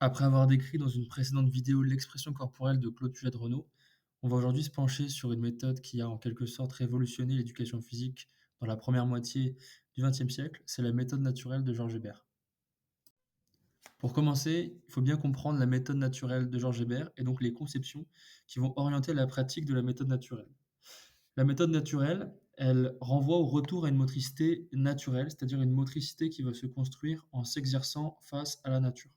Après avoir décrit dans une précédente vidéo l'expression corporelle de Claude Puget-Renaud, on va aujourd'hui se pencher sur une méthode qui a en quelque sorte révolutionné l'éducation physique dans la première moitié du XXe siècle, c'est la méthode naturelle de Georges Hébert. Pour commencer, il faut bien comprendre la méthode naturelle de Georges Hébert et donc les conceptions qui vont orienter la pratique de la méthode naturelle. La méthode naturelle, elle renvoie au retour à une motricité naturelle, c'est-à-dire une motricité qui va se construire en s'exerçant face à la nature.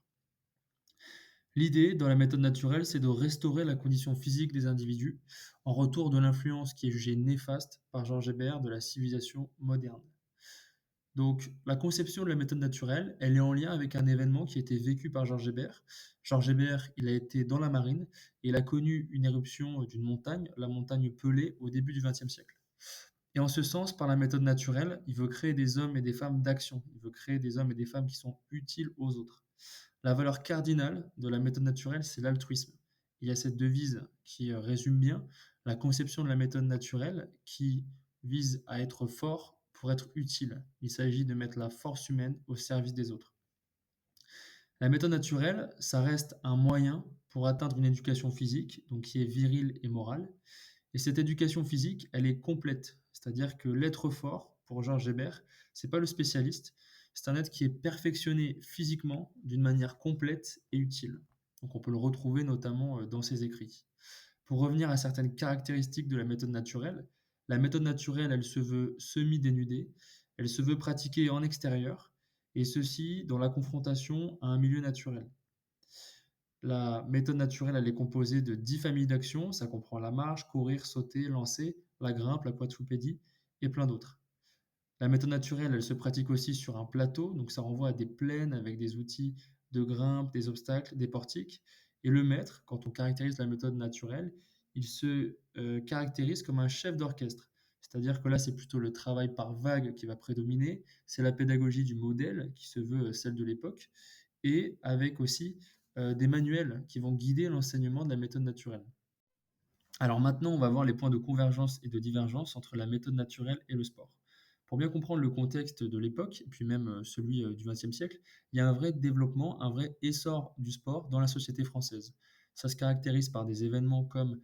L'idée, dans la méthode naturelle, c'est de restaurer la condition physique des individus en retour de l'influence qui est jugée néfaste par Georges Hébert de la civilisation moderne. Donc, la conception de la méthode naturelle, elle est en lien avec un événement qui a été vécu par Georges Hébert. Georges Hébert, il a été dans la marine et il a connu une éruption d'une montagne, la montagne Pelée, au début du XXe siècle. Et en ce sens, par la méthode naturelle, il veut créer des hommes et des femmes d'action. Il veut créer des hommes et des femmes qui sont utiles aux autres. La valeur cardinale de la méthode naturelle, c'est l'altruisme. Il y a cette devise qui résume bien la conception de la méthode naturelle qui vise à être fort pour être utile. Il s'agit de mettre la force humaine au service des autres. La méthode naturelle, ça reste un moyen pour atteindre une éducation physique, donc qui est virile et morale. Et cette éducation physique, elle est complète. C'est-à-dire que l'être fort, pour Georges Hébert, c'est pas le spécialiste, c'est un être qui est perfectionné physiquement d'une manière complète et utile. Donc on peut le retrouver notamment dans ses écrits. Pour revenir à certaines caractéristiques de la méthode naturelle, elle se veut semi-dénudée, elle se veut pratiquée en extérieur, et ceci dans la confrontation à un milieu naturel. La méthode naturelle, elle est composée de 10 familles d'actions. Ça comprend la marche, courir, sauter, lancer, la grimpe, la quadrupédie et plein d'autres. La méthode naturelle, elle se pratique aussi sur un plateau, donc ça renvoie à des plaines avec des outils de grimpe, des obstacles, des portiques. Et le maître, quand on caractérise la méthode naturelle, il se caractérise comme un chef d'orchestre. C'est-à-dire que là, c'est plutôt le travail par vague qui va prédominer, c'est la pédagogie du modèle qui se veut celle de l'époque, et avec aussi des manuels qui vont guider l'enseignement de la méthode naturelle. Alors maintenant, on va voir les points de convergence et de divergence entre la méthode naturelle et le sport. Pour bien comprendre le contexte de l'époque, et puis même celui du XXe siècle, il y a un vrai développement, un vrai essor du sport dans la société française. Ça se caractérise par des événements comme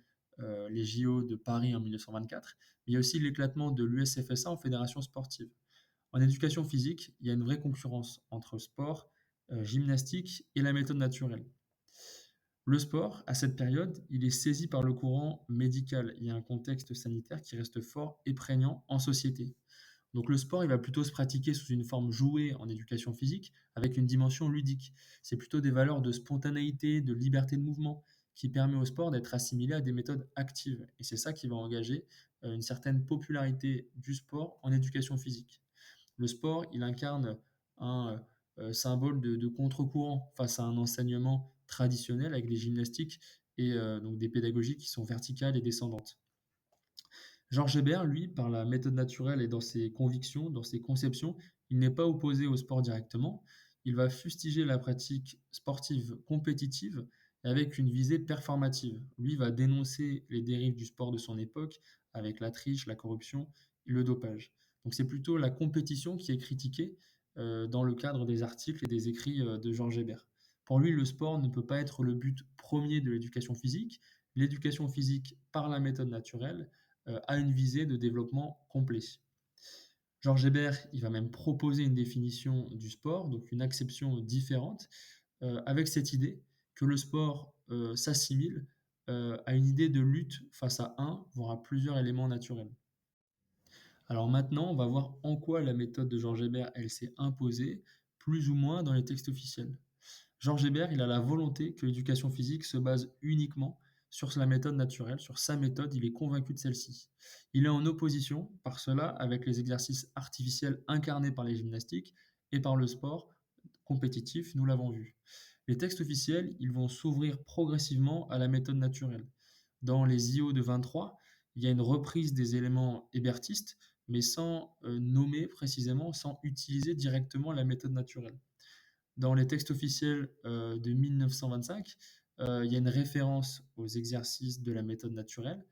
les JO de Paris en 1924, mais il y a aussi l'éclatement de l'USFSA en fédération sportive. En éducation physique, il y a une vraie concurrence entre sport, gymnastique et la méthode naturelle. Le sport, à cette période, il est saisi par le courant médical. Il y a un contexte sanitaire qui reste fort et prégnant en société. Donc le sport, il va plutôt se pratiquer sous une forme jouée en éducation physique, avec une dimension ludique. C'est plutôt des valeurs de spontanéité, de liberté de mouvement, qui permet au sport d'être assimilé à des méthodes actives. Et c'est ça qui va engager une certaine popularité du sport en éducation physique. Le sport, il incarne un symbole de contre-courant face à un enseignement traditionnel avec des gymnastiques et donc des pédagogies qui sont verticales et descendantes. Georges Hébert, lui, par la méthode naturelle et dans ses convictions, dans ses conceptions, il n'est pas opposé au sport directement. Il va fustiger la pratique sportive compétitive avec une visée performative. Lui va dénoncer les dérives du sport de son époque avec la triche, la corruption et le dopage. Donc c'est plutôt la compétition qui est critiquée dans le cadre des articles et des écrits de Georges Hébert. Pour lui, le sport ne peut pas être le but premier de l'éducation physique. L'éducation physique par la méthode naturelle a une visée de développement complet. Georges Hébert, il va même proposer une définition du sport, donc une acception différente, avec cette idée que le sport s'assimile à une idée de lutte face à un, voire à plusieurs éléments naturels. Alors maintenant, on va voir en quoi la méthode de Georges Hébert, elle s'est imposée, plus ou moins dans les textes officiels. Georges Hébert, il a la volonté que l'éducation physique se base uniquement sur la méthode naturelle, sur sa méthode, il est convaincu de celle-ci. Il est en opposition, par cela, avec les exercices artificiels incarnés par les gymnastiques et par le sport compétitif, nous l'avons vu. Les textes officiels, ils vont s'ouvrir progressivement à la méthode naturelle. Dans les IO de 23, il y a une reprise des éléments hébertistes, mais sans nommer précisément, sans utiliser directement la méthode naturelle. Dans les textes officiels de 1925, il y a une référence aux exercices de la méthode naturelle,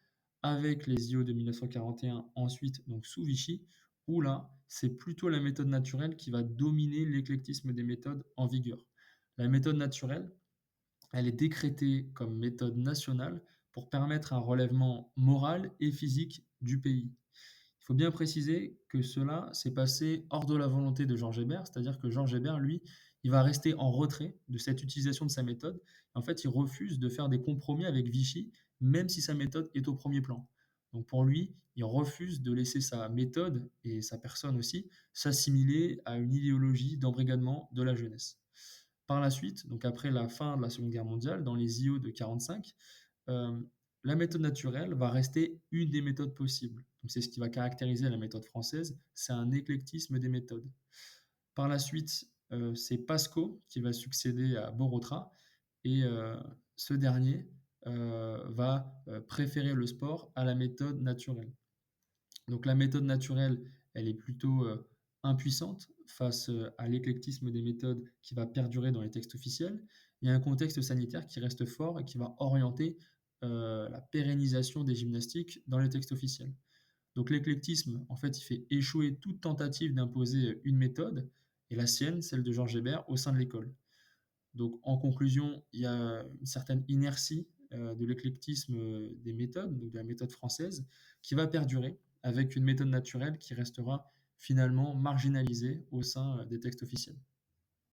avec les IO de 1941 ensuite, donc sous Vichy, où là, c'est plutôt la méthode naturelle qui va dominer l'éclectisme des méthodes en vigueur. La méthode naturelle, Elle est décrétée comme méthode nationale pour permettre un relèvement moral et physique du pays. Il faut bien préciser que cela s'est passé hors de la volonté de Georges Hébert, c'est-à-dire que Georges Hébert, lui, il va rester en retrait de cette utilisation de sa méthode. En fait, il refuse de faire des compromis avec Vichy, même si sa méthode est au premier plan. Donc pour lui, il refuse de laisser sa méthode, et sa personne aussi, s'assimiler à une idéologie d'embrigadement de la jeunesse. Par la suite, donc après la fin de la Seconde Guerre mondiale, dans les IO de 1945, la méthode naturelle va rester une des méthodes possibles. Donc c'est ce qui va caractériser la méthode française, c'est un éclectisme des méthodes. Par la suite, c'est Pasco qui va succéder à Borotra et ce dernier va préférer le sport à la méthode naturelle. Donc la méthode naturelle, elle est plutôt impuissante face à l'éclectisme des méthodes qui va perdurer dans les textes officiels. Il y a un contexte sanitaire qui reste fort et qui va orienter la pérennisation des gymnastiques dans les textes officiels. Donc l'éclectisme, en fait, il fait échouer toute tentative d'imposer une méthode, et la sienne, celle de Georges Hébert, au sein de l'école. Donc, en conclusion, il y a une certaine inertie de l'éclectisme des méthodes, donc de la méthode française, qui va perdurer avec une méthode naturelle qui restera finalement marginalisée au sein des textes officiels.